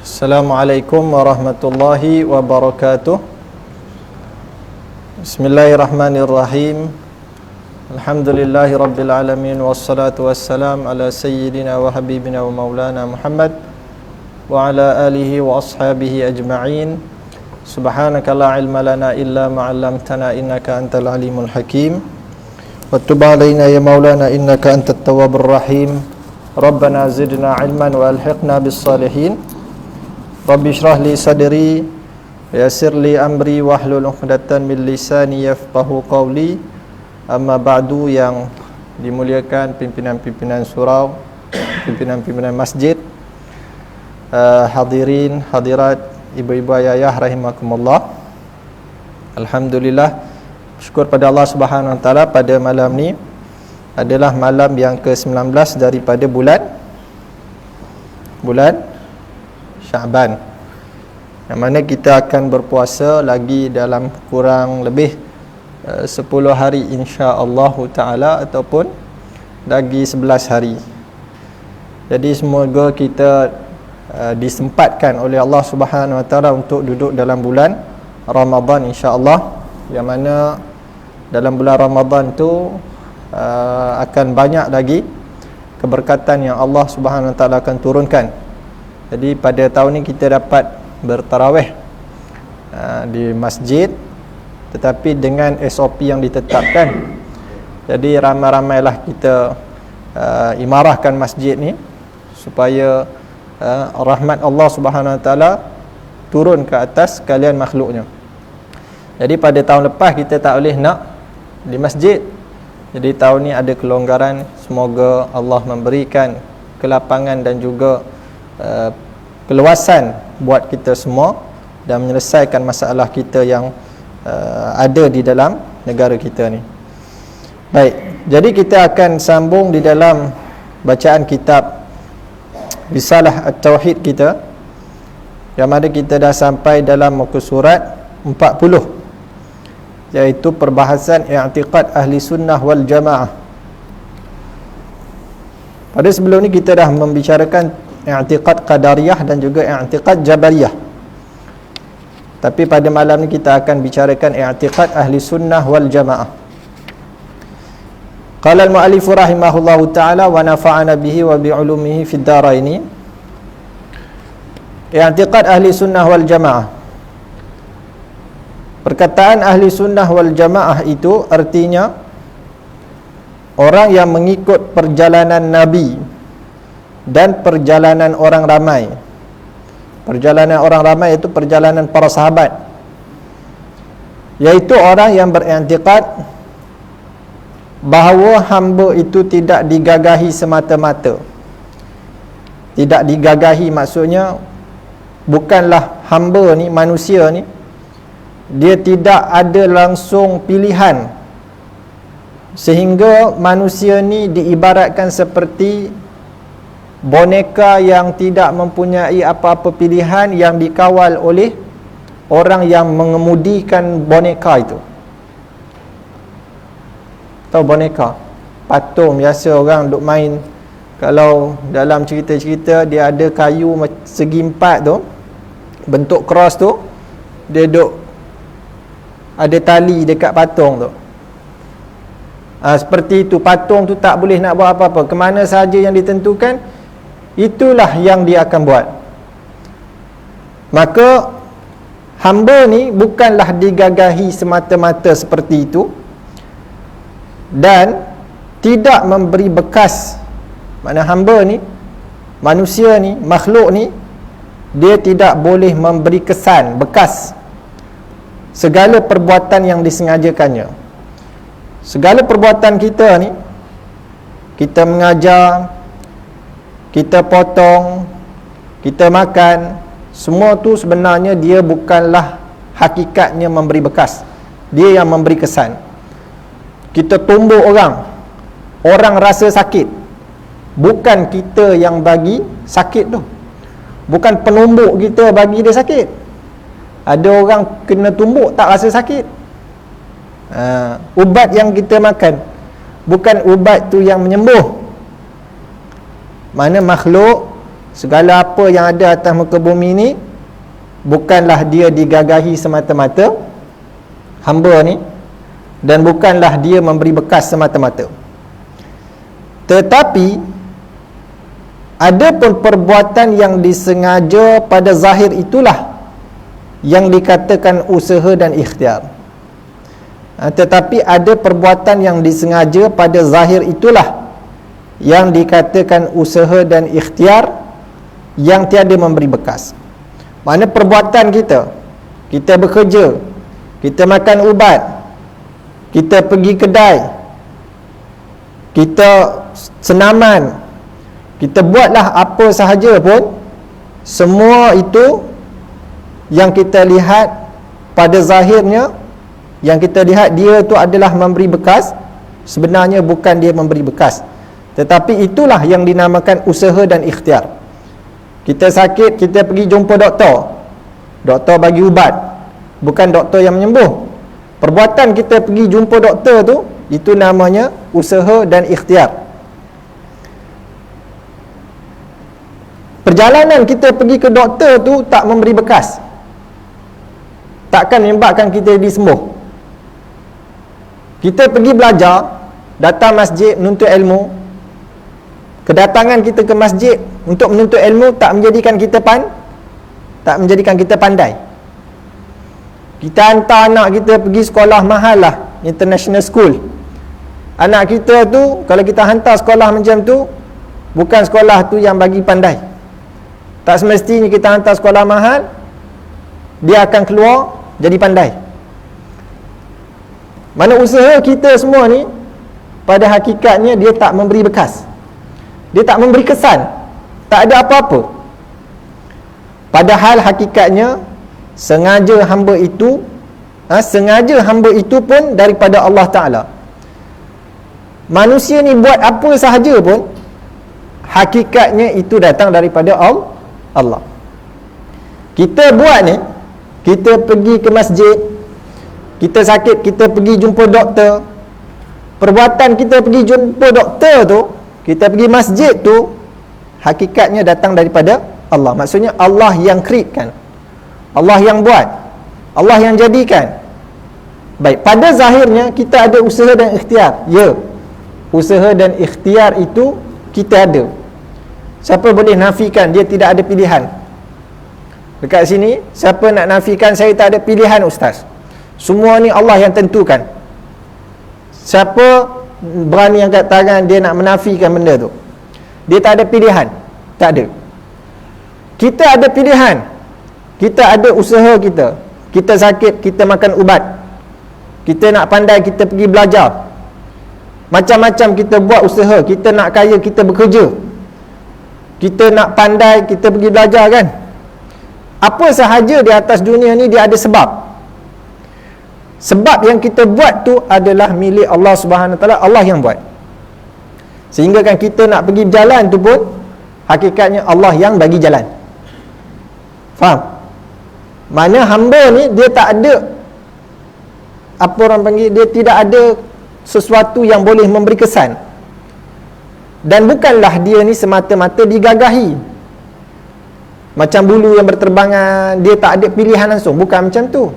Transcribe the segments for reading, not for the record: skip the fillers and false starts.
Assalamualaikum warahmatullahi wabarakatuh. Bismillahirrahmanirrahim. Alhamdulillahi rabbil alamin, wassalatu wassalam ala sayyidina wa habibina wa maulana Muhammad wa ala alihi wa ashabihi ajma'in. Subhanaka la ilma lana illa ma 'allamtana innaka antal alimul hakim. Wa tub alaina ya maulana innaka antat tawwabur rahim. Rabbana zidna ilman wa alhiqna bis salihin. Rabbi shrah li sadri wa yassir li amri wahlul 'uqdatam min lisani yafqahu qawli. Amma ba'du, yang dimuliakan pimpinan-pimpinan surau, pimpinan-pimpinan masjid, hadirin, hadirat, ibu-ibu, ayah rahimakumullah. Alhamdulillah, syukur pada Allah Subhanahu wa taala, pada malam ni adalah malam yang ke-19 daripada bulan Syaban, yang mana kita akan berpuasa lagi dalam kurang lebih 10 hari insya-Allah taala, ataupun lagi 11 hari. Jadi semoga kita disempatkan oleh Allah Subhanahu wa taala untuk duduk dalam bulan Ramadan insya-Allah, yang mana dalam bulan Ramadan tu akan banyak lagi keberkatan yang Allah Subhanahu wa taala akan turunkan. Jadi pada tahun ni kita dapat bertarawih di masjid, tetapi dengan SOP yang ditetapkan. Jadi ramai-ramailah kita imarahkan masjid ni supaya rahmat Allah Subhanahu wa taala turun ke atas sekalian makhluknya. Jadi pada tahun lepas kita tak boleh nak di masjid. Jadi tahun ni ada kelonggaran. Semoga Allah memberikan kelapangan dan juga keluasan buat kita semua dan menyelesaikan masalah kita yang ada di dalam negara kita ni. Baik, jadi kita akan sambung di dalam bacaan kitab Risalah At-Tauhid kita, yang mana kita dah sampai dalam muka surat 40, iaitu perbahasan i'tiqad ahli sunnah wal jamaah. Pada sebelum ni kita dah membicarakan i'tiqad qadariyah dan juga i'tiqad jabariyah. Tapi pada malam ni kita akan bicarakan i'tiqad ahli sunnah wal jamaah. Qala al-mu'allif rahimahullahu ta'ala wa nafa'ana bihi wa bi'ulumihi fid dharaini. I'tiqad ahli sunnah wal jamaah. Perkataan ahli sunnah wal jamaah itu artinya orang yang mengikut perjalanan Nabi dan perjalanan orang ramai. Perjalanan orang ramai itu perjalanan para sahabat, iaitu orang yang beriktikad bahawa hamba itu tidak digagahi semata-mata. Tidak digagahi maksudnya bukanlah hamba ni, manusia ni, dia tidak ada langsung pilihan, sehingga manusia ni diibaratkan seperti boneka yang tidak mempunyai apa-apa pilihan, yang dikawal oleh orang yang mengemudikan boneka itu. Tahu boneka? Patung biasa orang duk main. Kalau dalam cerita-cerita dia ada kayu segi empat tu, bentuk cross tu, dia duk ada tali dekat patung tu. Seperti itu, patung tu tak boleh nak buat apa-apa. Kemana sahaja yang ditentukan, itulah yang dia akan buat. Maka hamba ni bukanlah digagahi semata-mata seperti itu, dan tidak memberi bekas. Mana hamba ni, manusia ni, makhluk ni, dia tidak boleh memberi kesan, bekas segala perbuatan yang disengajakannya. Segala perbuatan kita ni, kita mengajar, kita potong, kita makan, semua tu sebenarnya dia bukanlah hakikatnya memberi bekas. Dia yang memberi kesan. Kita tumbuk orang, orang rasa sakit, bukan kita yang bagi sakit tu. Bukan penumbuk kita bagi dia sakit. Ada orang kena tumbuk tak rasa sakit. Ubat yang kita makan, bukan ubat tu yang menyembuh. Mana makhluk Segala apa yang ada atas muka bumi ni bukanlah dia digagahi semata-mata hamba ni, dan bukanlah dia memberi bekas semata-mata. Tetapi ada pun perbuatan yang disengaja pada zahir itulah yang dikatakan usaha dan ikhtiar. Tetapi ada perbuatan yang disengaja pada zahir itulah yang dikatakan usaha dan ikhtiar yang tiada memberi bekas. Mana perbuatan kita, kita bekerja, kita makan ubat, kita pergi kedai, kita senaman, kita buatlah apa sahaja pun, semua itu yang kita lihat pada zahirnya, yang kita lihat dia tu adalah memberi bekas, sebenarnya bukan dia memberi bekas, tetapi itulah yang dinamakan usaha dan ikhtiar. Kita sakit, kita pergi jumpa doktor, doktor bagi ubat, bukan doktor yang menyembuh. Perbuatan kita pergi jumpa doktor tu, itu namanya usaha dan ikhtiar. Perjalanan kita pergi ke doktor tu tak memberi bekas, takkan menyebabkan kita disembuh. Kita pergi belajar, datang masjid menuntut ilmu, kedatangan kita ke masjid untuk menuntut ilmu tak menjadikan kita pandai. Kita hantar anak kita pergi sekolah mahal lah, international school. Anak kita tu, kalau kita hantar sekolah macam tu, bukan sekolah tu yang bagi pandai. Tak semestinya kita hantar sekolah mahal dia akan keluar jadi pandai. Mana usaha kita semua ni pada hakikatnya dia tak memberi bekas, dia tak memberi kesan, tak ada apa-apa. Padahal hakikatnya sengaja hamba itu pun daripada Allah Ta'ala. Manusia ni buat apa sahaja pun hakikatnya itu datang daripada Allah. Kita buat ni, kita pergi ke masjid, kita sakit, kita pergi jumpa doktor. Perbuatan kita pergi jumpa doktor tu, kita pergi masjid tu, hakikatnya datang daripada Allah. Maksudnya Allah yang createkan, Allah yang buat, Allah yang jadikan. Baik, pada zahirnya kita ada usaha dan ikhtiar. Ya, usaha dan ikhtiar itu kita ada. Siapa boleh nafikan dia tidak ada pilihan? Dekat sini, siapa nak nafikan saya tak ada pilihan ustaz? Semua ni Allah yang tentukan. Siapa berani angkat tangan dia nak menafikan benda tu? Dia tak ada pilihan. Tak ada. Kita ada pilihan. Kita ada usaha kita. Kita sakit, kita makan ubat. Kita nak pandai, kita pergi belajar. Macam-macam kita buat usaha. Kita nak kaya, kita bekerja. Kita nak pandai, kita pergi belajar kan. Apa sahaja di atas dunia ni dia ada sebab. Sebab yang kita buat tu adalah milik Allah Subhanahu Wa Taala, Allah yang buat. Sehingga kan kita nak pergi berjalan tu pun hakikatnya Allah yang bagi jalan. Faham? Mana hamba ni dia tak ada, apa orang panggil, dia tidak ada sesuatu yang boleh memberi kesan. Dan bukanlah dia ni semata-mata digagahi. Macam bulu yang berterbangan, dia tak ada pilihan langsung. Bukan macam tu.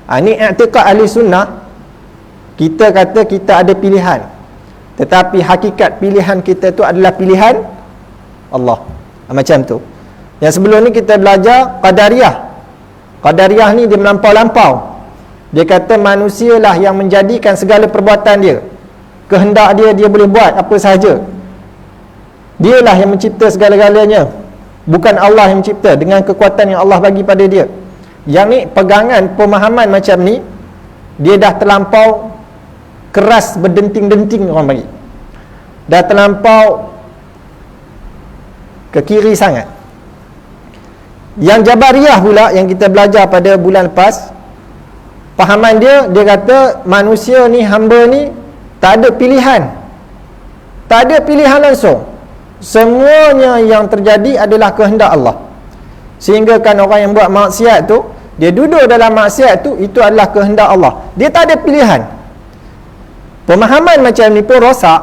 Ini i'tiqad ahli sunnah. Kita kata kita ada pilihan, tetapi hakikat pilihan kita tu adalah pilihan Allah. Macam tu. Yang sebelum ni kita belajar Qadariyah. Qadariyah ni dia melampau-lampau. Dia kata manusia lah yang menjadikan segala perbuatan dia. Kehendak dia, dia boleh buat apa sahaja. Dialah yang mencipta segala-galanya, bukan Allah yang mencipta dengan kekuatan yang Allah bagi pada dia. Yang ni pegangan pemahaman macam ni, dia dah terlampau keras, berdenting-denting orang bagi. Dah terlampau ke kiri sangat. Yang Jabariyah pula yang kita belajar pada bulan lepas, pahaman dia kata manusia ni, hamba ni tak ada pilihan. Tak ada pilihan langsung. Semuanya yang terjadi adalah kehendak Allah. Sehingga kan orang yang buat maksiat tu, dia duduk dalam maksiat tu, itu adalah kehendak Allah. Dia tak ada pilihan. Pemahaman macam ni pun rosak.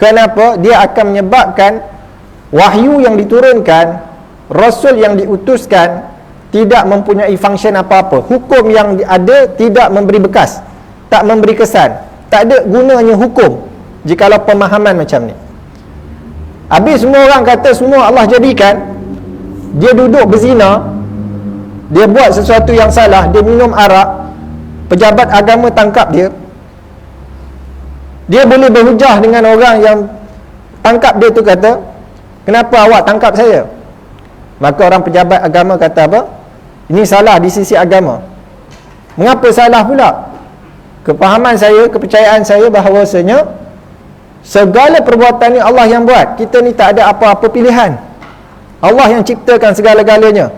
Kenapa? Dia akan menyebabkan Wahyu yang diturunkan, Rasul yang diutuskan tidak mempunyai function apa-apa. Hukum yang ada tidak memberi bekas, tak memberi kesan, tak ada gunanya hukum jikalau pemahaman macam ni. Habis semua orang kata semua Allah jadikan. Dia duduk berzina, dia buat sesuatu yang salah, dia minum arak, pejabat agama tangkap dia. Dia boleh berhujah dengan orang yang tangkap dia tu, kata, kenapa awak tangkap saya? Maka orang pejabat agama kata apa? Ini salah di sisi agama. Mengapa salah pula? Kepahaman saya, kepercayaan saya bahawasanya segala perbuatan ni Allah yang buat. Kita ni tak ada apa-apa pilihan. Allah yang ciptakan segala-galanya.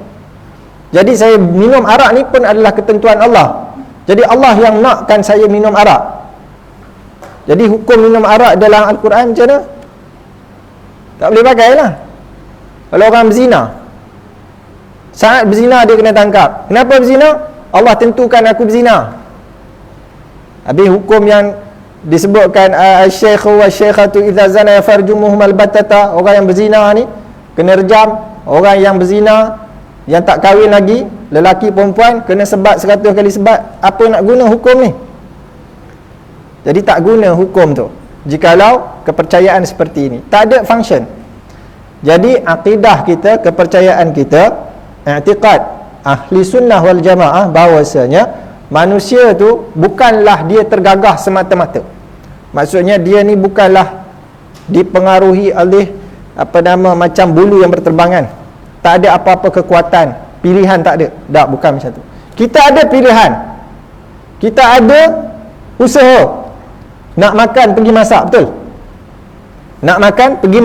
Jadi saya minum arak ni pun adalah ketentuan Allah. Jadi Allah yang nakkan saya minum arak. Jadi hukum minum arak dalam Al-Quran macam mana? Tak boleh pakai lah. Kalau orang berzina, saat berzina dia kena tangkap. Kenapa berzina? Allah tentukan aku berzina. Habis hukum yang disebutkan asy-syaikhu wasy-syaikhatu idza zana farjumuhum albatata, orang yang berzina ni kena rejam. Orang yang berzina, yang tak kahwin lagi, lelaki perempuan, kena sebat 100 kali sebat. Apa nak guna hukum ni? Jadi tak guna hukum tu jikalau kepercayaan seperti ini, tak ada function. Jadi akidah kita, kepercayaan kita, i'tiqad ahli sunnah wal jamaah bahawasanya manusia tu bukanlah dia tergagah semata-mata. Maksudnya dia ni bukanlah dipengaruhi oleh macam bulu yang berterbangan. Tak ada apa-apa kekuatan, pilihan tak ada. Tak, bukan macam tu. Kita ada pilihan, kita ada usaha. Nak makan pergi masak, betul? Nak makan pergi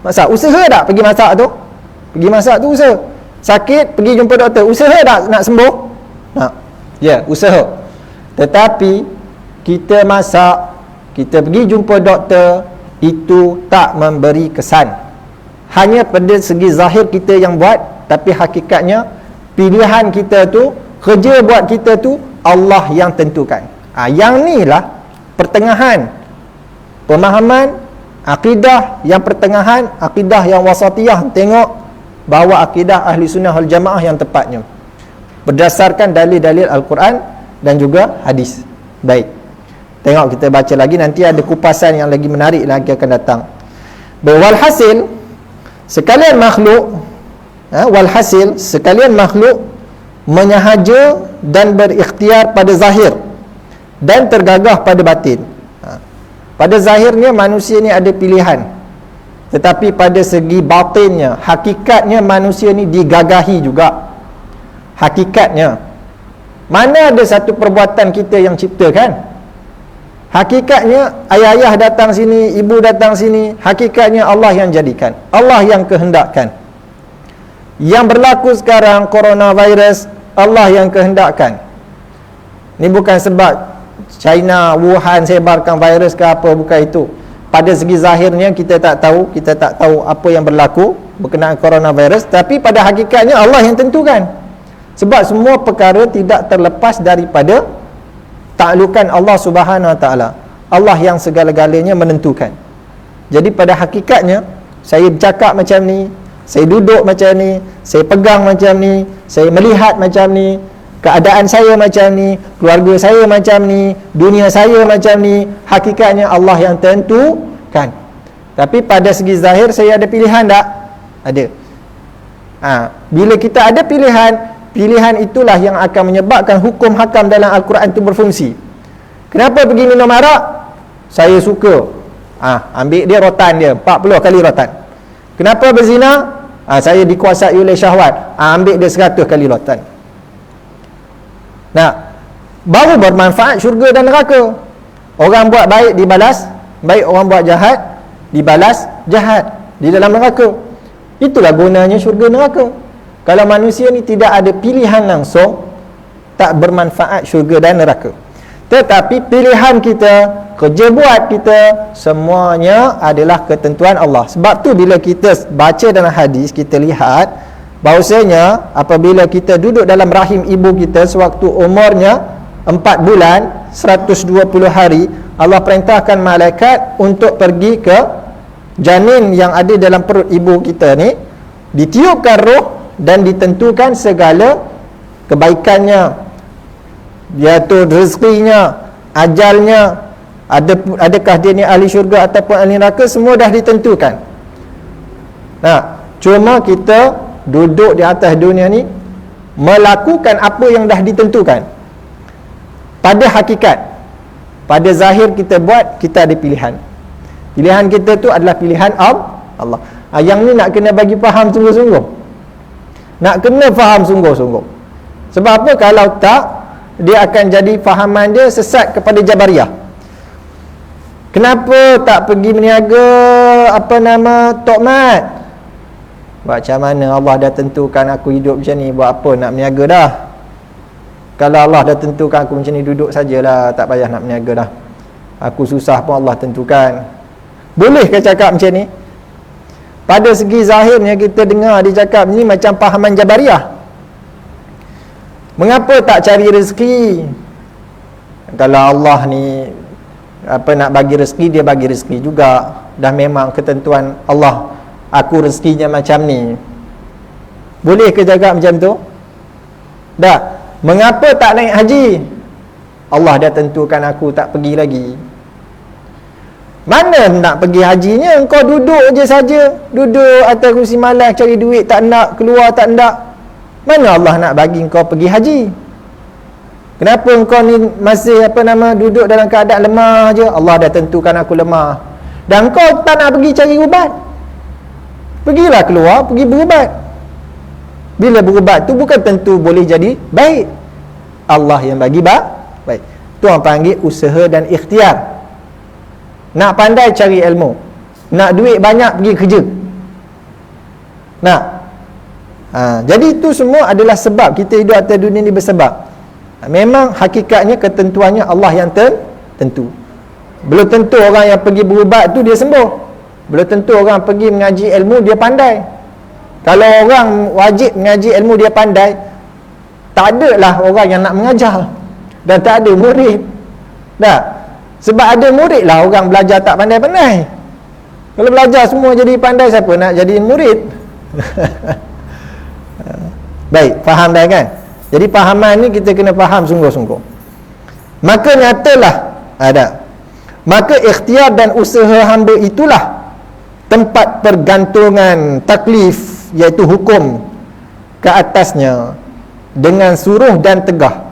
masak. Usaha tak pergi masak tu? Pergi masak tu usaha. Sakit pergi jumpa doktor, usaha tak nak sembuh? Nak. Ya, usaha. Tetapi kita masak, kita pergi jumpa doktor, itu tak memberi kesan. Hanya pada segi zahir kita yang buat, tapi hakikatnya pilihan kita tu, kerja buat kita tu Allah yang tentukan. Yang ni lah pertengahan pemahaman akidah, yang pertengahan akidah yang wasatiyah. Tengok bahawa akidah ahli sunnah wal jamaah yang tepatnya berdasarkan dalil-dalil Al-Quran dan juga hadis. Baik, tengok kita baca lagi, nanti ada kupasan yang lagi menarik lagi akan datang. Walhasil sekalian makhluk, walhasil sekalian makhluk menyahaja dan berikhtiar pada zahir dan tergagah pada batin. Pada zahirnya manusia ni ada pilihan, tetapi pada segi batinnya, hakikatnya manusia ni digagahi juga. Hakikatnya, mana ada satu perbuatan kita yang ciptakan? Hakikatnya ayah-ayah datang sini, ibu datang sini, hakikatnya Allah yang jadikan, Allah yang kehendakkan. Yang berlaku sekarang coronavirus, Allah yang kehendakkan. Ni bukan sebab China, Wuhan sebarkan virus ke apa, bukan itu. Pada segi zahirnya kita tak tahu apa yang berlaku berkenaan coronavirus, tapi pada hakikatnya Allah yang tentukan. Sebab semua perkara tidak terlepas daripada taklukan Allah Subhanahu Wa Taala. Allah yang segala-galanya menentukan. Jadi pada hakikatnya saya bercakap macam ni, saya duduk macam ni, saya pegang macam ni, saya melihat macam ni, keadaan saya macam ni, keluarga saya macam ni, dunia saya macam ni, hakikatnya Allah yang tentukan. Tapi pada segi zahir saya ada pilihan tak? Ada. Bila kita ada pilihan, pilihan itulah yang akan menyebabkan hukum hakam dalam Al-Quran itu berfungsi. Kenapa pergi minum arak? Saya suka. Ambil dia rotan dia, 40 kali rotan. Kenapa berzina? Saya dikuasai oleh syahwat. Ambil dia 100 kali rotan. Nah, baru bermanfaat syurga dan neraka. Orang buat baik dibalas baik, orang buat jahat dibalas jahat di dalam neraka. Itulah gunanya syurga neraka. Kalau manusia ni tidak ada pilihan langsung, tak bermanfaat syurga dan neraka. Tetapi pilihan kita, kerja buat kita, semuanya adalah ketentuan Allah. Sebab tu bila kita baca dalam hadis, kita lihat bahawasanya apabila kita duduk dalam rahim ibu kita sewaktu umurnya 4 bulan 120 hari, Allah perintahkan malaikat untuk pergi ke janin yang ada dalam perut ibu kita ni, ditiupkan roh dan ditentukan segala kebaikannya, iaitu rezekinya, ajalnya, adakah dia ni ahli syurga ataupun ahli neraka, semua dah ditentukan. Nah, cuma kita duduk di atas dunia ni melakukan apa yang dah ditentukan. Pada hakikat, pada zahir kita buat, kita ada pilihan. Pilihan kita tu adalah pilihan Allah. Yang ni nak kena bagi faham sungguh-sungguh. Nak kena faham sungguh-sungguh. Sebab apa? Kalau tak, dia akan jadi fahaman dia sesat kepada Jabariyah. Kenapa tak pergi meniaga Tok Mat? Macam mana Allah dah tentukan aku hidup macam ni, buat apa nak meniaga dah? Kalau Allah dah tentukan aku macam ni, duduk sajalah, tak payah nak meniaga dah. Aku susah pun Allah tentukan. Boleh ke cakap macam ni? Pada segi zahirnya kita dengar dia cakap ni macam fahaman Jabariyah. Mengapa tak cari rezeki? Kalau Allah ni nak bagi rezeki, dia bagi rezeki juga. Dah memang ketentuan Allah, aku rezekinya macam ni. Boleh ke cakap macam tu? Dah. Mengapa tak naik haji? Allah dah tentukan aku tak pergi lagi. Mana nak pergi hajinya? Engkau duduk je saja, duduk atas kursi malas cari duit, tak nak keluar, tak nak. Mana Allah nak bagi engkau pergi haji? Kenapa engkau ni masih duduk dalam keadaan lemah je? Allah dah tentukan aku lemah. Dan engkau tak nak pergi cari ubat. Pergilah keluar, pergi berubat. Bila berubat tu bukan tentu boleh jadi baik. Allah yang bagi baik. Tu orang panggil usaha dan ikhtiar. Nak pandai cari ilmu, nak duit banyak pergi kerja. Nak jadi itu semua adalah sebab kita hidup atas dunia ni bersebab. Memang hakikatnya ketentuannya Allah yang tentu. Belum tentu orang yang pergi berubat tu dia sembuh. Belum tentu orang pergi mengaji ilmu dia pandai. Kalau orang wajib mengaji ilmu dia pandai, tak adalah orang yang nak mengajar. Dan tak ada murid. Dah. Sebab ada murid lah orang belajar tak pandai-pandai. Kalau belajar semua jadi pandai, siapa nak jadi murid? Baik, faham dah kan? Jadi fahaman ni kita kena faham sungguh-sungguh. Maka nyatalah ada. Maka ikhtiar dan usaha hamba itulah tempat pergantungan taklif, iaitu hukum ke atasnya dengan suruh dan tegah.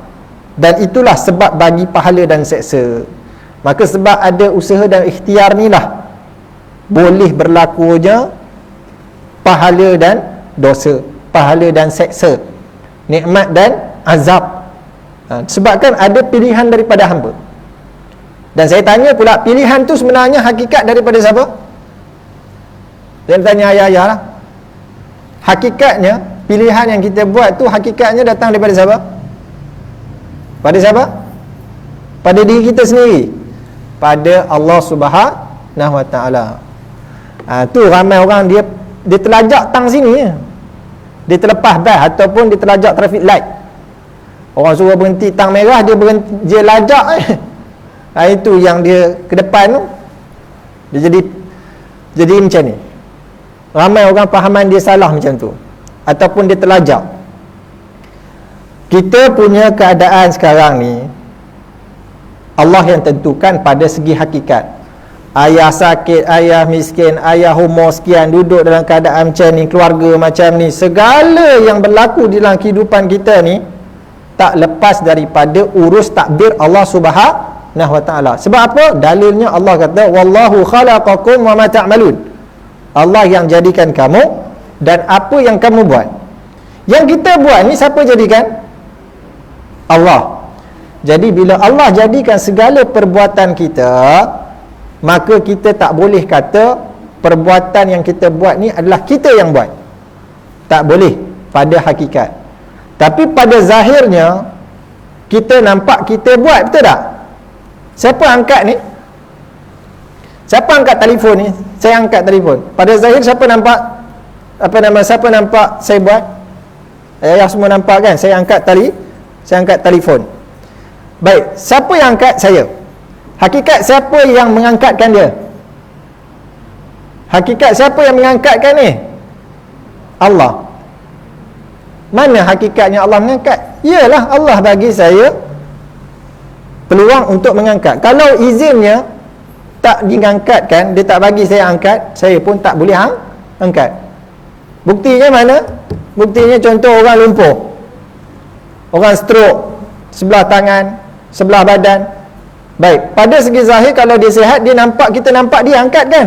Dan itulah sebab bagi pahala dan seksa. Maka sebab ada usaha dan ikhtiar ni lah boleh berlakunya pahala dan dosa, pahala dan seksa, nikmat dan azab. Sebabkan ada pilihan daripada hamba. Dan saya tanya pula, pilihan tu sebenarnya hakikat daripada siapa? Saya tanya ayah-ayah lah. Hakikatnya pilihan yang kita buat tu hakikatnya datang daripada siapa? Pada siapa? Pada diri kita sendiri, pada Allah Subhanahu Wa Taala. Tu ramai orang dia terlajak tang sini, dia terlepas bas ataupun dia terlajak traffic light. Orang suruh berhenti tang merah, dia berhenti, dia lajak itu yang dia ke depan tu, dia jadi macam ni. Ramai orang fahaman dia salah macam tu, ataupun dia terlajak. Kita punya keadaan sekarang ni Allah yang tentukan pada segi hakikat. Ayah sakit, ayah miskin, ayah umur sekian, duduk dalam keadaan macam ni, keluarga macam ni, segala yang berlaku di dalam kehidupan kita ni tak lepas daripada urus takdir Allah Subhanahu Wa Taala. Sebab apa? Dalilnya Allah kata, wallahu khalaqakum wa ma ta'malun. Allah yang jadikan kamu dan apa yang kamu buat. Yang kita buat ni siapa jadikan? Allah. Jadi bila Allah jadikan segala perbuatan kita, maka kita tak boleh kata perbuatan yang kita buat ni adalah kita yang buat. Tak boleh pada hakikat. Tapi pada zahirnya kita nampak kita buat, betul tak? Siapa angkat ni? Siapa angkat telefon ni? Saya angkat telefon. Pada zahir siapa nampak? Siapa nampak saya buat? Ayah semua nampak kan? Saya angkat telefon. Baik, siapa yang angkat? Saya. Hakikat siapa yang mengangkatkan dia? Hakikat siapa yang mengangkatkan ni? Allah. Mana hakikatnya Allah mengangkat? Iyalah Allah bagi saya peluang untuk mengangkat. Kalau izinnya tak diangkatkan, dia tak bagi saya angkat, saya pun tak boleh angkat. Buktinya mana? Buktinya contoh orang lumpuh, orang stroke, sebelah tangan, sebelah badan. Baik, pada segi zahir kalau dia sihat, kita nampak dia angkat kan.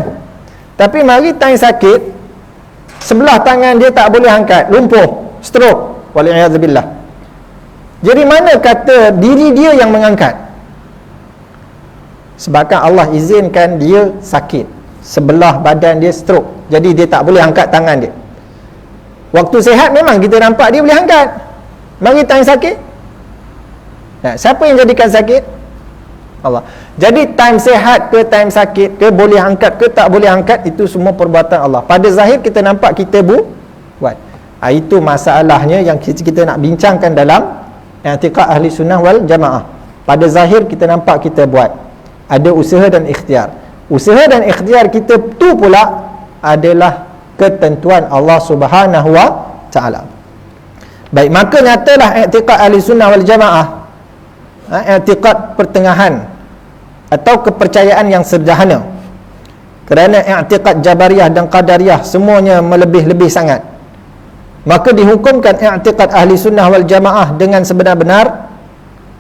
Tapi mari time sakit, sebelah tangan dia tak boleh angkat, lumpuh, stroke, waliyahzubillah. Jadi mana kata diri dia yang mengangkat? Sebabkan Allah izinkan dia sakit, sebelah badan dia stroke, jadi dia tak boleh angkat tangan dia. Waktu sihat memang kita nampak dia boleh angkat. Mari time sakit, nah, siapa yang jadikan sakit? Allah. Jadi time sihat ke time sakit ke, boleh angkat ke tak boleh angkat, itu semua perbuatan Allah. Pada zahir kita nampak kita buat. Itu masalahnya yang kita nak bincangkan dalam i'tiqad ahli sunnah wal jamaah. Pada zahir kita nampak kita buat, ada usaha dan ikhtiar. Usaha dan ikhtiar kita tu pula adalah ketentuan Allah Subhanahu wa taala. Baik, maka nyatalah i'tiqad ahli sunnah wal jamaah, i'tiqad pertengahan atau kepercayaan yang sederhana. Kerana i'tiqad Jabariyah dan Qadariyah semuanya melebih-lebih sangat, maka dihukumkan i'tiqad ahli sunnah wal jamaah dengan sebenar-benar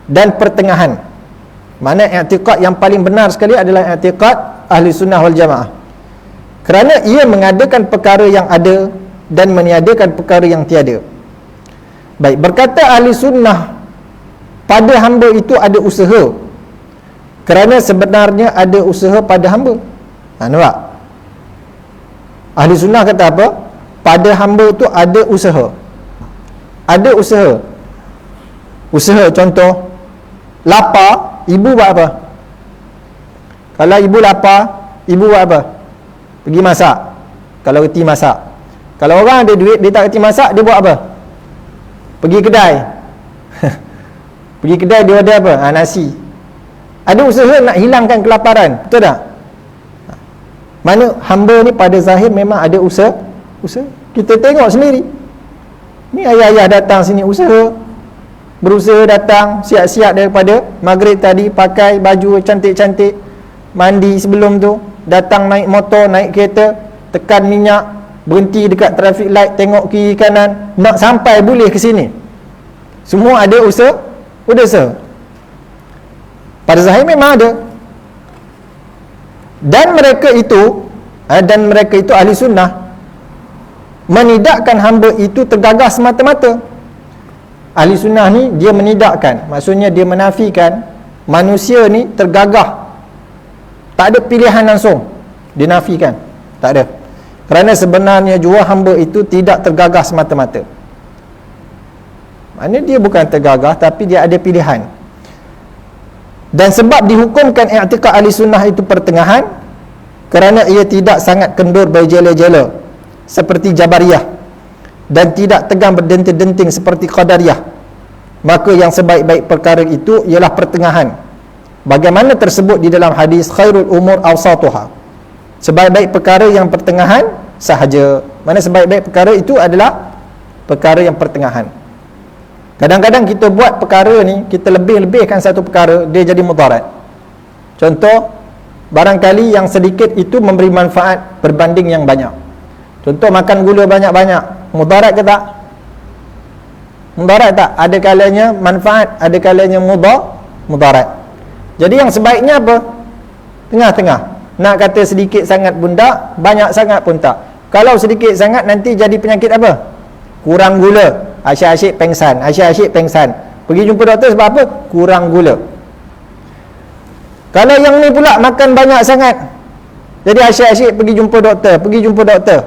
dan pertengahan. Mana i'tiqad yang paling benar sekali adalah i'tiqad ahli sunnah wal jamaah, kerana ia mengadakan perkara yang ada dan meniadakan perkara yang tiada. Baik, berkata ahli sunnah, pada hamba itu ada usaha, kerana sebenarnya ada usaha pada hamba. Nampak? Ahli sunnah kata apa? Pada hamba tu ada usaha. Ada usaha. Usaha contoh, lapar, ibu buat apa? Kalau ibu lapar, ibu buat apa? Pergi masak, kalau reti masak. Kalau orang ada duit, dia tak reti masak, dia buat apa? Pergi kedai. Pergi kedai, dia order apa? Nasi. Ada usaha nak hilangkan kelaparan, betul tak? Mana hamba ni pada zahir memang ada usaha. Kita tengok sendiri, ni ayah-ayah datang sini berusaha datang, siap-siap daripada maghrib tadi, pakai baju cantik-cantik, mandi sebelum tu, datang naik motor, naik kereta, tekan minyak, berhenti dekat traffic light, tengok kiri kanan, nak sampai boleh ke sini. Semua ada usaha. Pada zahir memang ada. Dan mereka itu ahli sunnah menidakkan hamba itu tergagah semata-mata. Ahli sunnah ni dia menidakkan, maksudnya dia menafikan manusia ni tergagah, tak ada pilihan langsung, dia nafikan, tak ada. Kerana sebenarnya jua hamba itu tidak tergagah semata-mata. Maknanya dia bukan tergagah, tapi dia ada pilihan. Dan sebab dihukumkan i'tiqad ahli sunnah itu pertengahan, kerana ia tidak sangat kendur berjela-jela seperti Jabariyah, dan tidak tegang berdenting-denting seperti Qadariyah, maka yang sebaik-baik perkara itu ialah pertengahan. Bagaimana tersebut di dalam hadis, khairul umur awsatuha, sebaik-baik perkara yang pertengahan sahaja. Mana sebaik-baik perkara itu adalah perkara yang pertengahan. Kadang-kadang kita buat perkara ni, kita lebih-lebihkan satu perkara, dia jadi mudarat. Contoh, barangkali yang sedikit itu memberi manfaat berbanding yang banyak. Contoh, makan gula banyak-banyak, mudarat ke tak? Mudarat tak? Ada kalanya manfaat, ada kalanya mudarat. Jadi yang sebaiknya apa? Tengah-tengah. Nak kata sedikit sangat pun tak, banyak sangat pun tak. Kalau sedikit sangat nanti jadi penyakit apa? Kurang gula, asyik-asyik pengsan. Pergi jumpa doktor sebab apa? Kurang gula. Kalau yang ni pula makan banyak sangat, jadi asyik-asyik pergi jumpa doktor.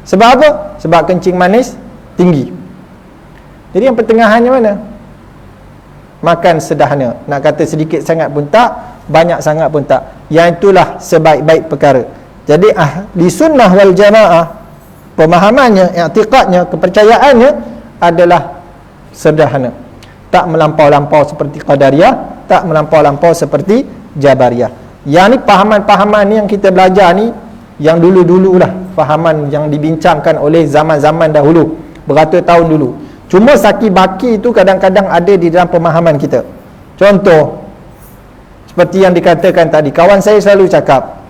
Sebab apa? Sebab kencing manis tinggi. Jadi yang pertengahannya mana? Makan sederhana. Nak kata sedikit sangat pun tak, banyak sangat pun tak. Yang itulah sebaik-baik perkara. Jadi ahli sunnah wal jamaah, pemahamannya, i'tiqadnya, kepercayaannya adalah sederhana. Tak melampau-lampau seperti Qadariyah, tak melampau-lampau seperti Jabariyah. Yang ni pahaman-pahaman ni yang kita belajar ni, yang dulu-dulu lah, fahaman yang dibincangkan oleh zaman-zaman dahulu, beratus tahun dulu. Cuma saki baki itu kadang-kadang ada di dalam pemahaman kita. Contoh seperti yang dikatakan tadi, kawan saya selalu cakap,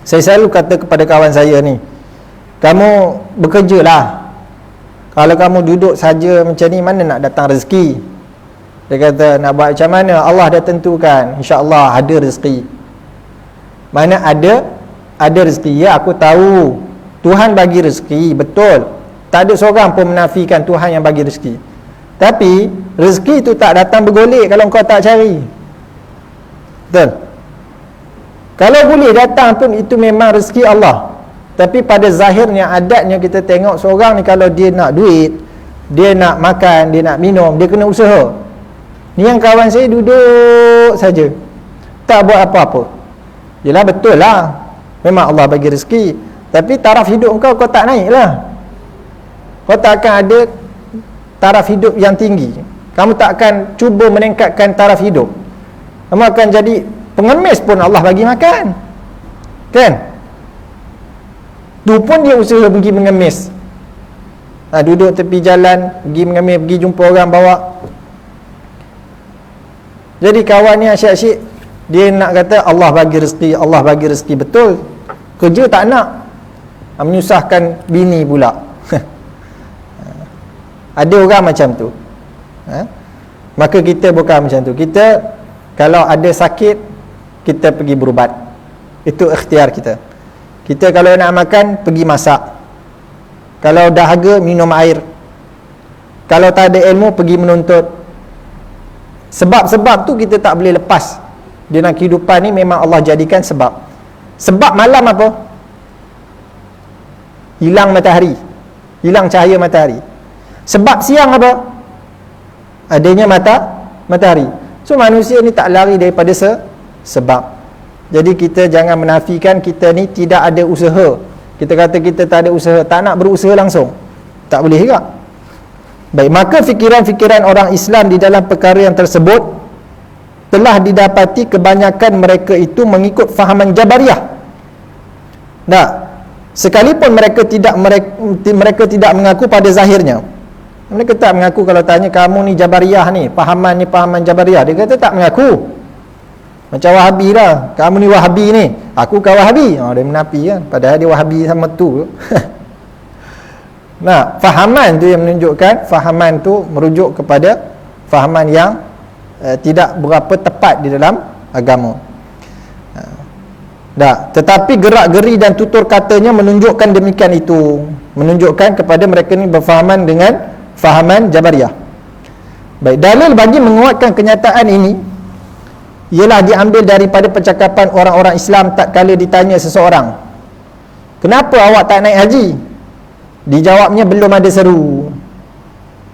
saya selalu kata kepada kawan saya ni, kamu bekerja lah. Kalau kamu duduk saja macam ni, mana nak datang rezeki? Dia kata, nak buat macam mana? Allah dah tentukan, insya-Allah ada rezeki. Mana ada rezeki. Ya, aku tahu Tuhan bagi rezeki, betul. Tak ada seorang pun menafikan Tuhan yang bagi rezeki. Tapi rezeki itu tak datang bergolek kalau kau tak cari. Betul? Kalau boleh datang pun itu memang rezeki Allah. Tapi pada zahirnya, adatnya kita tengok seorang ni kalau dia nak duit, dia nak makan, dia nak minum, dia kena usaha. Ni yang kawan saya duduk saja, tak buat apa-apa. Yelah, betul lah, memang Allah bagi rezeki, tapi taraf hidup kau tak naik lah. Kau tak akan ada taraf hidup yang tinggi. Kamu tak akan cuba meningkatkan taraf hidup. Kamu akan jadi pengemis pun Allah bagi makan, kan? Tu pun dia usaha pergi mengemis. Duduk tepi jalan, pergi mengemis, pergi jumpa orang bawa. Jadi kawan ni asyik-asyik, dia nak kata Allah bagi rezeki, Allah bagi rezeki. Betul, kerja tak nak, menyusahkan bini pula. Ada orang macam tu. Maka kita bukan macam tu. Kita kalau ada sakit, kita pergi berubat. Itu ikhtiar kita. Kita kalau nak makan, pergi masak. Kalau dahaga, minum air. Kalau tak ada ilmu, pergi menuntut. Sebab-sebab tu kita tak boleh lepas. Dalam kehidupan ni memang Allah jadikan sebab. Sebab malam apa? Hilang matahari, hilang cahaya matahari. Sebab siang apa? Adanya matahari. So manusia ni tak lari daripada sebab. Jadi kita jangan menafikan kita ni tidak ada usaha. Kita kata kita tak ada usaha, tak nak berusaha langsung, tak boleh juga. Baik, maka fikiran-fikiran orang Islam di dalam perkara yang tersebut telah didapati kebanyakan mereka itu mengikut fahaman Jabariyah. Nah, sekalipun mereka tidak mengaku pada zahirnya. Mereka tak mengaku. Kalau tanya, kamu ni Jabariyah ni, pahaman Jabariyah, dia kata tak mengaku. Macam Wahabi lah, kamu ni Wahabi ni, aku kan Wahabi. Dia menapi kan, padahal dia Wahabi sama tu. Nah, fahaman tu yang menunjukkan, fahaman tu merujuk kepada fahaman yang tidak berapa tepat di dalam agama. Tetapi gerak-geri dan tutur katanya menunjukkan demikian itu, menunjukkan kepada mereka ni berfahaman dengan fahaman Jabariyah. Baik, dalil bagi menguatkan kenyataan ini ialah diambil daripada percakapan orang-orang Islam tatkala ditanya seseorang, kenapa awak tak naik haji? Dijawabnya, belum ada seru.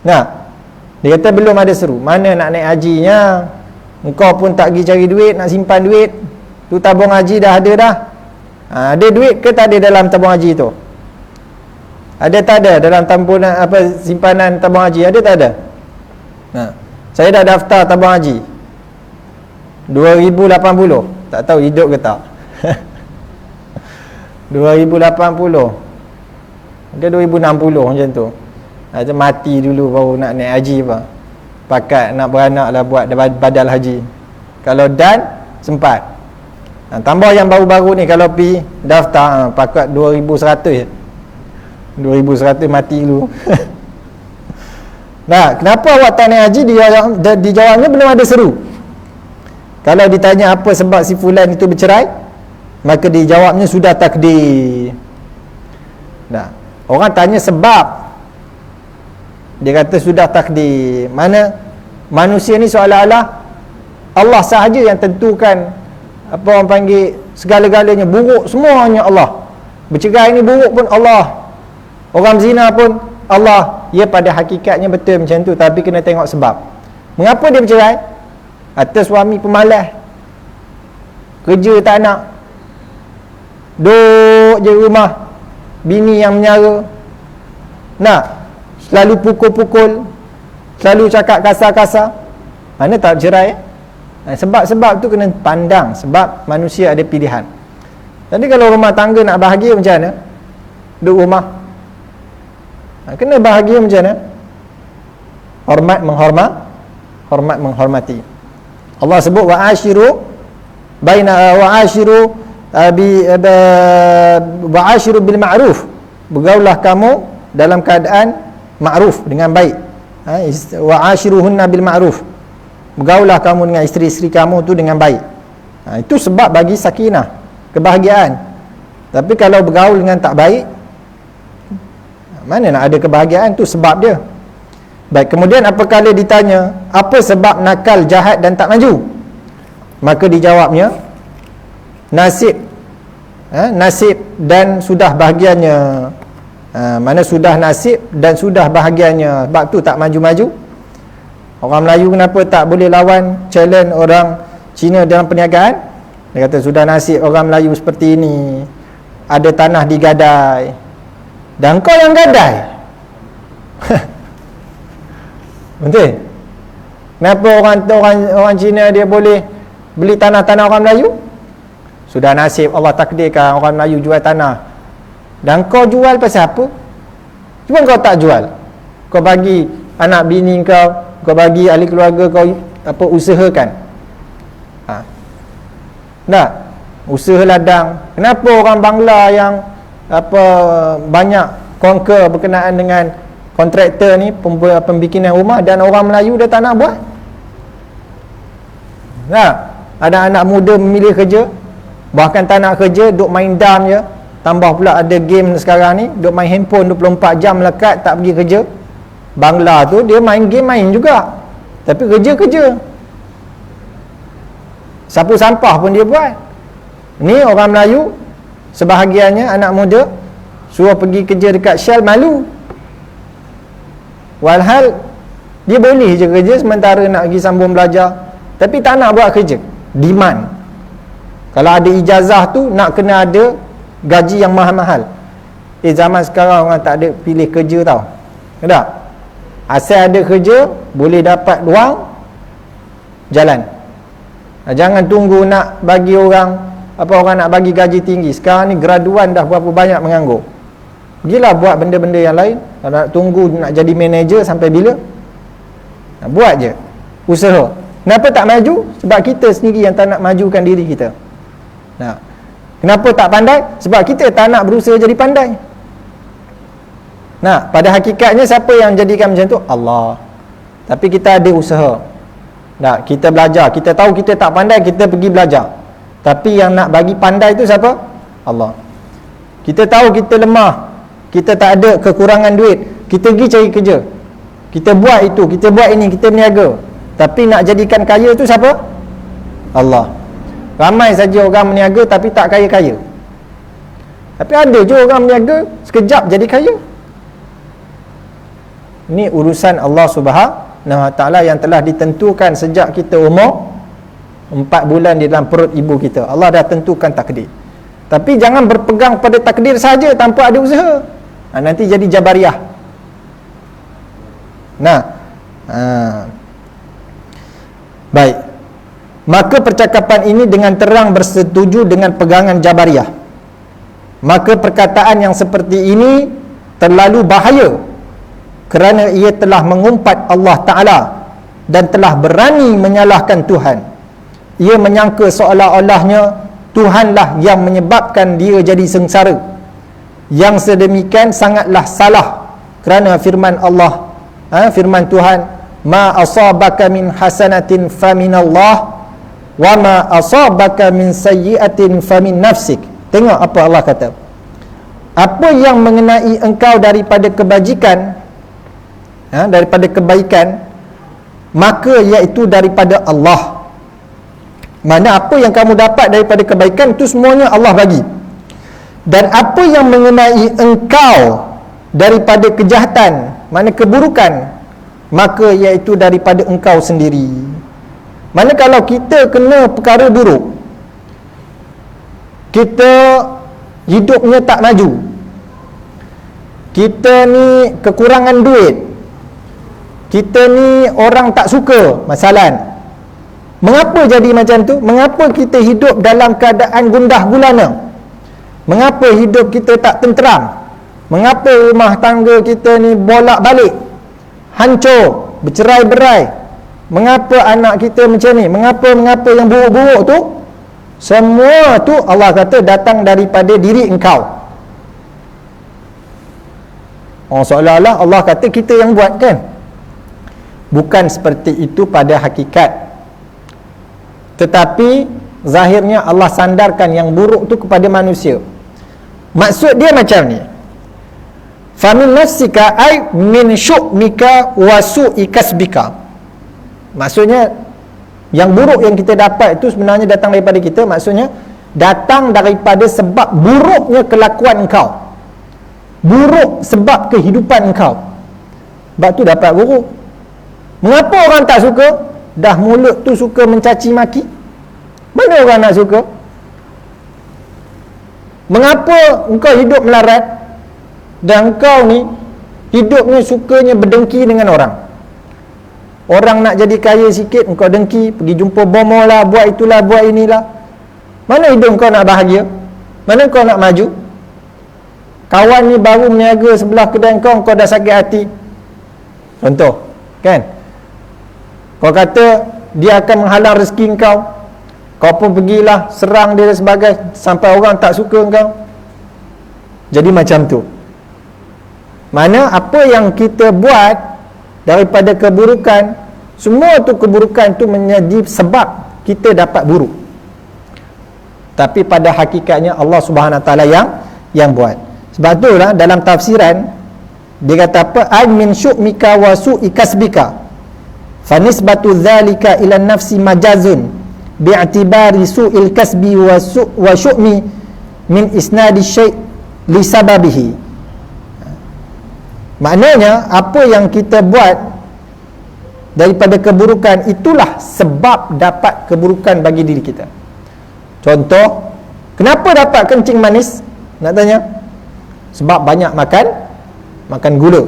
Nah, dia kata belum ada seru. Mana nak naik hajinya? Engkau pun tak pergi cari duit, nak simpan duit. Tu tabung haji dah ada dah. Ada duit ke tak ada dalam tabung haji tu? Ada tak ada dalam simpanan tabung haji? Ada tak ada? Saya dah daftar tabung haji 2080. Tak tahu hidup ke tak. 2080 dia 2060 macam tu. Macam mati dulu baru nak naik haji apa. Pakat nak beranak lah buat badal haji. Kalau dan sempat. Tambah yang baru-baru ni, kalau pergi daftar pakat 2100 je. 2100 mati dulu. Nah, kenapa awak tak naik haji? Dijawabnya belum ada seru. Kalau ditanya apa sebab si fulan itu bercerai, maka dijawabnya sudah takdir. Nah, orang tanya sebab, dia kata sudah takdir. Mana manusia ni seolah-olah Allah sahaja yang tentukan, apa orang panggil, segala-galanya. Buruk semuanya Allah. Bercerai ni buruk pun Allah. Orang zina pun Allah. Ya, pada hakikatnya betul macam tu, tapi kena tengok sebab. Mengapa dia bercerai? Atas suami pemalas, kerja tak nak, duduk je rumah, bini yang menyara, selalu pukul-pukul, selalu cakap kasar-kasar. Mana tak bercerai? Sebab-sebab tu kena pandang. Sebab manusia ada pilihan. Jadi kalau rumah tangga nak bahagia macam mana? Duduk rumah. Kena bahagia macam mana? Hormat menghormati. Allah sebut wa'ashiru bil ma'ruf. Bergaulah kamu dalam keadaan ma'ruf, dengan baik. Wa'ashiruhunna bil ma'ruf. Bergaulah kamu dengan isteri-isteri kamu tu dengan baik. Itu sebab bagi sakinah, kebahagiaan. Tapi kalau bergaul dengan tak baik, mana nak ada kebahagiaan? Tu sebab dia. Baik, kemudian apabila ditanya apa sebab nakal, jahat dan tak maju, maka dijawabnya nasib. Nasib dan sudah bahagianya. Mana sudah nasib dan sudah bahagianya. Sebab tu tak maju-maju. Orang Melayu kenapa tak boleh lawan challenge orang Cina dalam perniagaan? Dia kata sudah nasib orang Melayu seperti ini, ada tanah digadai dan kau yang gadai. Betul? Kenapa orang Cina dia boleh beli tanah-tanah orang Melayu? Sudah nasib Allah takdirkan orang Melayu jual tanah. Dan kau jual pasal apa? Cuma kau tak jual, kau bagi anak bini kau bagi ahli keluarga kau usahakan. Usaha ladang. Kenapa orang Bangla yang banyak conquer berkenaan dengan kontraktor ni, pembikinan rumah, dan orang Melayu dah tak nak buat? Ada anak muda memilih kerja, bahkan tak nak kerja, duk main dam je. Tambah pula ada game sekarang ni, duk main handphone 24 jam melekat, tak pergi kerja. Bangla tu dia main game main juga, tapi kerja. Sapu sampah pun dia buat. Ni orang Melayu sebahagiannya anak muda suruh pergi kerja dekat Shell, malu. Walhal dia boleh je kerja sementara nak pergi sambung belajar, tapi tak nak buat kerja. Demand. Kalau ada ijazah tu nak kena ada gaji yang mahal-mahal. Zaman sekarang orang tak ada pilih kerja tau. Tak? Asal ada kerja, boleh dapat wang, jalan. Jangan tunggu nak bagi orang nak bagi gaji tinggi. Sekarang ni graduan dah berapa banyak menganggur. Pergilah buat benda-benda yang lain. Kalau nak tunggu nak jadi manager sampai bila? Buat je usaha. Kenapa tak maju? Sebab kita sendiri yang tak nak majukan diri kita. Kenapa tak pandai? Sebab kita tak nak berusaha jadi pandai. Pada hakikatnya siapa yang jadikan macam tu? Allah. Tapi kita ada usaha. Kita belajar. Kita tahu kita tak pandai, kita pergi belajar. Tapi yang nak bagi pandai tu siapa? Allah. Kita tahu kita lemah, kita tak ada, kekurangan duit, kita pergi cari kerja, kita buat itu, kita buat ini, kita berniaga. Tapi nak jadikan kaya tu siapa? Allah. Ramai saja orang berniaga tapi tak kaya-kaya. Tapi ada je orang berniaga sekejap jadi kaya. Ini urusan Allah Subhanahu Wa Ta'ala yang telah ditentukan sejak kita umur 4 bulan di dalam perut ibu kita. Allah dah tentukan takdir. Tapi jangan berpegang pada takdir saja tanpa ada usaha. Nanti jadi Jabariyah. Baik. Maka percakapan ini dengan terang bersetuju dengan pegangan Jabariyah. Maka perkataan yang seperti ini terlalu bahaya, kerana ia telah mengumpat Allah Ta'ala dan telah berani menyalahkan Tuhan. Ia menyangka seolah-olahnya Tuhanlah yang menyebabkan dia jadi sengsara. Yang sedemikian sangatlah salah, kerana firman Allah, firman Tuhan, ma asabaka min hasanatin faminallah wa ma asabaka min sayyi'atin famin nafsik. Tengok apa Allah kata. Apa yang mengenai engkau daripada kebajikan, daripada kebaikan, maka iaitu daripada Allah. Mana apa yang kamu dapat daripada kebaikan itu semuanya Allah bagi. Dan apa yang mengenai engkau daripada kejahatan, mana keburukan, maka iaitu daripada engkau sendiri. Mana kalau kita kena perkara buruk, kita hidupnya tak maju, kita ni kekurangan duit, kita ni orang tak suka, masalah. Mengapa jadi macam tu? Mengapa kita hidup dalam keadaan gundah gulana? Mengapa hidup kita tak tenteram? Mengapa rumah tangga kita ni bolak-balik, hancur, bercerai-berai? Mengapa anak kita macam ni? Mengapa yang buruk-buruk tu? Semua tu Allah kata datang daripada diri engkau. Seolah-olah Allah kata kita yang buat, kan? Bukan seperti itu pada hakikat. Tetapi zahirnya Allah sandarkan yang buruk tu kepada manusia. Maksud dia macam ni. Famin nafsika ay min syu'mika wa su'i kasbika. Maksudnya yang buruk yang kita dapat itu sebenarnya datang daripada kita. Maksudnya datang daripada sebab buruknya kelakuan engkau, buruk sebab kehidupan engkau. Sebab tu dapat buruk. Mengapa orang tak suka? Dah mulut tu suka mencaci maki. Mana orang nak suka? Mengapa engkau hidup melarat dan engkau ni hidupnya sukanya berdengki dengan orang? Orang nak jadi kaya sikit, engkau dengki, pergi jumpa bomo lah, buat itulah, buat inilah. Mana hidup kau nak bahagia? Mana kau nak maju? Kawan ni baru meniaga sebelah kedai kau dah sakit hati. Contoh, kan? Kau kata dia akan menghalang rezeki kau pun pergilah serang dia dan sebagainya, sampai orang tak suka kau. Jadi macam tu. Mana apa yang kita buat daripada keburukan, semua tu keburukan tu menjadi sebab kita dapat buruk. Tapi pada hakikatnya Allah Subhanahu Wa Taala yang buat. Sebab itulah dalam tafsiran dia kata apa? Ay min syu'mika wa su'i kasbika. Fa nisbatu dzalika ila nafsi majazun bi'tibari su'il kasbi wa syu'mi min isnadi syai' li sababihi. Maknanya apa yang kita buat daripada keburukan itulah sebab dapat keburukan bagi diri kita. Contoh, kenapa dapat kencing manis? Nak tanya? Sebab banyak makan gula.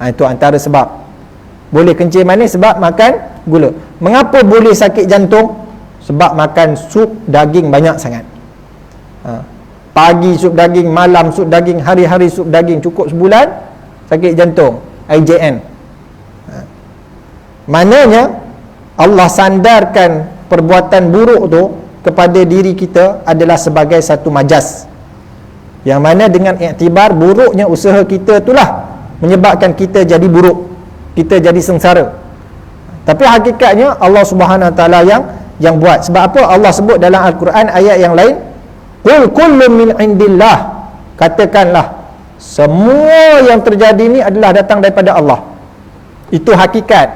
Itu antara sebab. Boleh kencing manis sebab makan gula. Mengapa boleh sakit jantung? Sebab makan sup daging banyak sangat. Pagi sup daging, malam sup daging, hari-hari sup daging, cukup sebulan sakit jantung, IJN. Maknanya Allah sandarkan perbuatan buruk tu kepada diri kita adalah sebagai satu majaz, yang mana dengan iktibar buruknya usaha kita itulah menyebabkan kita jadi buruk, kita jadi sengsara. Tapi hakikatnya Allah Subhanahu Wa Taala yang buat. Sebab apa Allah sebut dalam Al-Quran ayat yang lain, qul kullun min indillah, katakanlah semua yang terjadi ni adalah datang daripada Allah. Itu hakikat.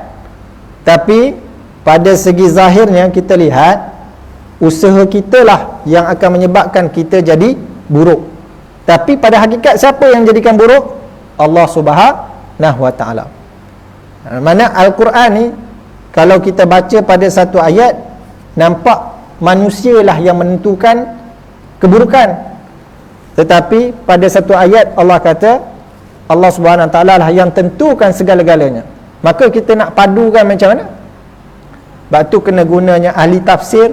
Tapi pada segi zahirnya kita lihat usaha kita lah yang akan menyebabkan kita jadi buruk. Tapi pada hakikat siapa yang jadikan buruk? Allah Subhanahu Wa Taala. Mana Al-Quran ni kalau kita baca pada satu ayat, nampak manusialah yang menentukan keburukan. Tetapi pada satu ayat Allah kata Allah Subhanahu Wa Taala lah yang tentukan segala-galanya. Maka kita nak padukan macam mana? Sebab tu kena gunanya ahli tafsir,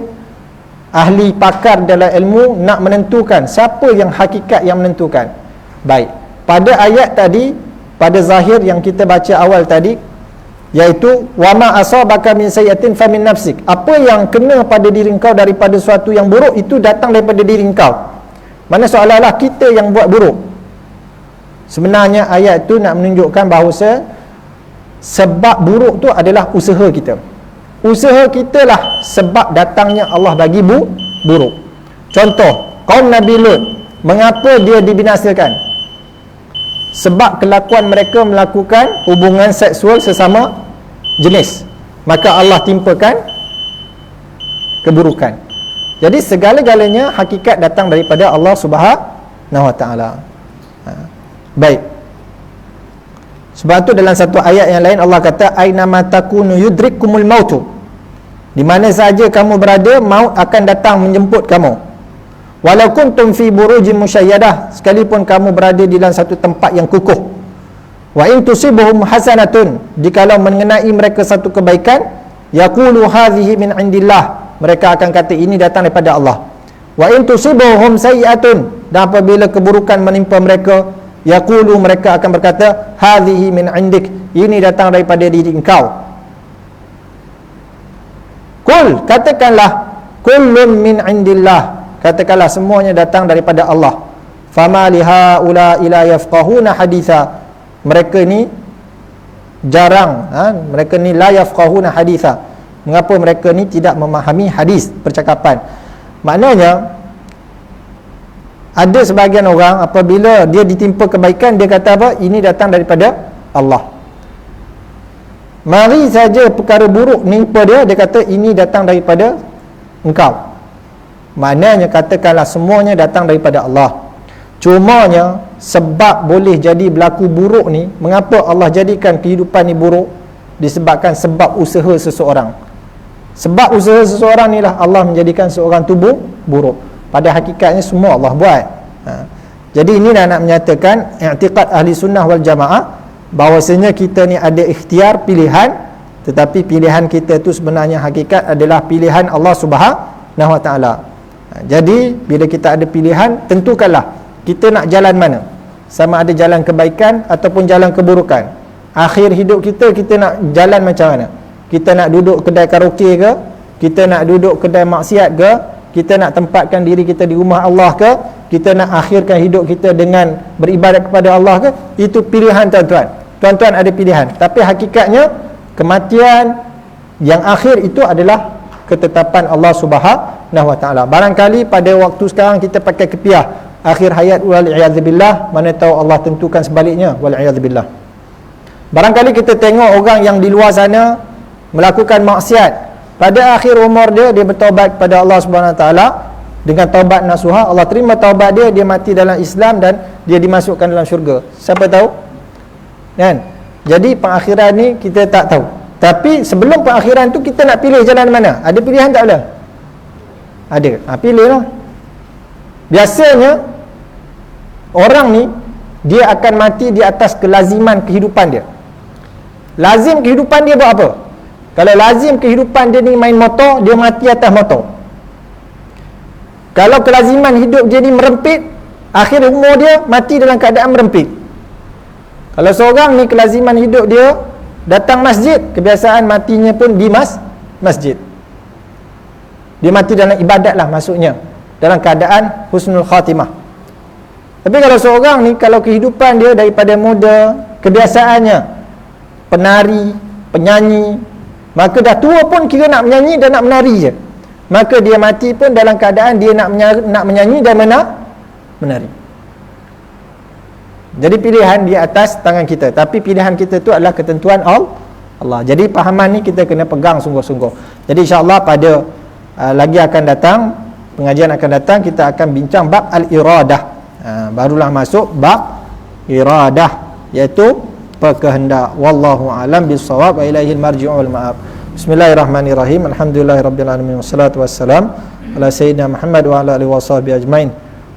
ahli pakar dalam ilmu nak menentukan siapa yang hakikat yang menentukan. Baik, pada ayat tadi, pada zahir yang kita baca awal tadi, iaitu wama asabaka min sayyatin famin nafsik, apa yang kena pada diri engkau daripada suatu yang buruk itu datang daripada diri engkau. Mana seolah-olah kita yang buat buruk. Sebenarnya ayat itu nak menunjukkan bahawa sebab buruk tu adalah usaha kita. Usaha kita lah sebab datangnya Allah bagi buruk. Contoh, kaum Nabi Lut, mengapa dia dibinasakan? Sebab kelakuan mereka melakukan hubungan seksual sesama jenis, maka Allah timpakan keburukan. Jadi segala-galanya hakikat datang daripada Allah Subhanahu Wa Taala. Baik. Sebab tu dalam satu ayat yang lain Allah kata aina ma takunu yudrikkumul mautu. Di mana saja kamu berada, maut akan datang menjemput kamu. Walau kuntum fi burujin musyayyadah, sekalipun kamu berada di dalam satu tempat yang kukuh. Wa in tusibuhum hasanatun, jikalau mengenai mereka satu kebaikan, yaqulu hadhihi min indillah, mereka akan kata ini datang daripada Allah. Wa in tusibuhum sayyi'atun, Dan apabila keburukan menimpa mereka, yaqulu, mereka akan berkata, hadhihi min indik, ini datang daripada diri engkau. Qul, katakanlah, kullun min indillah, katakanlah semuanya datang daripada Allah. Fama lihaula ila yafqahuna haditha, mereka ni jarang, mereka ni la yafqahuna haditha, mengapa mereka ni tidak memahami hadis, percakapan. Maknanya ada sebahagian orang apabila dia ditimpa kebaikan, dia kata apa? Ini datang daripada Allah. Mari saja perkara buruk menimpa dia, dia kata ini datang daripada engkau. Maknanya katakanlah semuanya datang daripada Allah. Cumanya sebab boleh jadi berlaku buruk ni, mengapa Allah jadikan kehidupan ni buruk? Disebabkan sebab usaha seseorang. Sebab usaha seseorang ni lah Allah menjadikan seorang tu buruk. Pada hakikatnya semua Allah buat. Jadi ini nak menyatakan i'tiqad ahli sunnah wal jamaah, bahawasanya kita ni ada ikhtiar, pilihan, tetapi pilihan kita tu sebenarnya hakikat adalah pilihan Allah Subhanahu wa taala. Jadi bila kita ada pilihan, tentukanlah kita nak jalan mana, sama ada jalan kebaikan ataupun jalan keburukan. Akhir hidup kita, kita nak jalan macam mana? Kita nak duduk kedai karaoke ke? Kita nak duduk kedai maksiat ke? Kita nak tempatkan diri kita di rumah Allah ke? Kita nak akhirkan hidup kita dengan beribadat kepada Allah ke? Itu pilihan tuan-tuan. Tuan-tuan ada pilihan. Tapi hakikatnya kematian yang akhir itu adalah ketetapan Allah Subhanahu wa taala. Barangkali pada waktu sekarang kita pakai kepiah akhir hayat, wal iyadzubillah, mana tahu Allah tentukan sebaliknya, wal iyadzubillah. Barangkali kita tengok orang yang di luar sana melakukan maksiat, pada akhir umur dia bertaubat kepada Allah Subhanahu wa taala dengan taubat nasuha, Allah terima taubat dia, dia mati dalam Islam dan dia dimasukkan dalam syurga. Siapa tahu? Kan? Jadi pengakhiran ni kita tak tahu. Tapi sebelum pengakhiran tu kita nak pilih jalan mana? Ada pilihan tak ada? Ada. Pilihlah. Biasanya orang ni dia akan mati di atas kelaziman kehidupan dia. Lazim kehidupan dia buat apa? Kalau lazim kehidupan dia ni main motor, dia mati atas motor. Kalau kelaziman hidup dia ni merempit, akhir umur dia mati dalam keadaan merempit. Kalau seorang ni kelaziman hidup dia datang masjid, kebiasaan matinya pun di masjid. Dia mati dalam ibadat lah maksudnya, dalam keadaan husnul khatimah. Tapi kalau seorang ni, kalau kehidupan dia daripada muda, kebiasaannya penari, penyanyi, maka dah tua pun kira nak menyanyi dan nak menari je, maka dia mati pun dalam keadaan dia nak menyanyi dan menari. Jadi pilihan di atas tangan kita, tapi pilihan kita tu adalah ketentuan Allah. Jadi pahaman ni kita kena pegang sungguh-sungguh. Jadi insya-Allah pada lagi akan datang, pengajian akan datang, kita akan bincang bab al-iradah. Barulah masuk bab iradah, iaitu berkehendak. Wallahu a'lam bissawab wa ilaihil marji'u wal ma'ab. Bismillahirrahmanirrahim. Alhamdulillahirabbil alamin wassalatu wassalam ala sayyidina Muhammad wa ala alihi washabihi ajmain.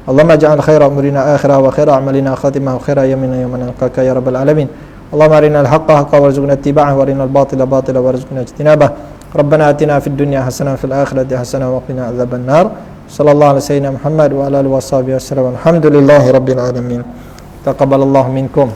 Allahumma ja'al khaira umurina akhirah wa khaira amalina khatimah wa khaira yamina yawman nalqaka ya rabbal alamin. Allahumma arinal haqqa haqqan warzuqna ittiba'ahu wa arinal batila batila warzuqna ijtinabah. Rabbana atina fid dunya hasanah wa fil akhirati hasanah wa qina adzaban nar. Sallallahu alaihi wasallam Muhammad wa ala alihi washabihi wasallam. Alhamdulillahirabbil alamin. Taqabbalallahu minkum.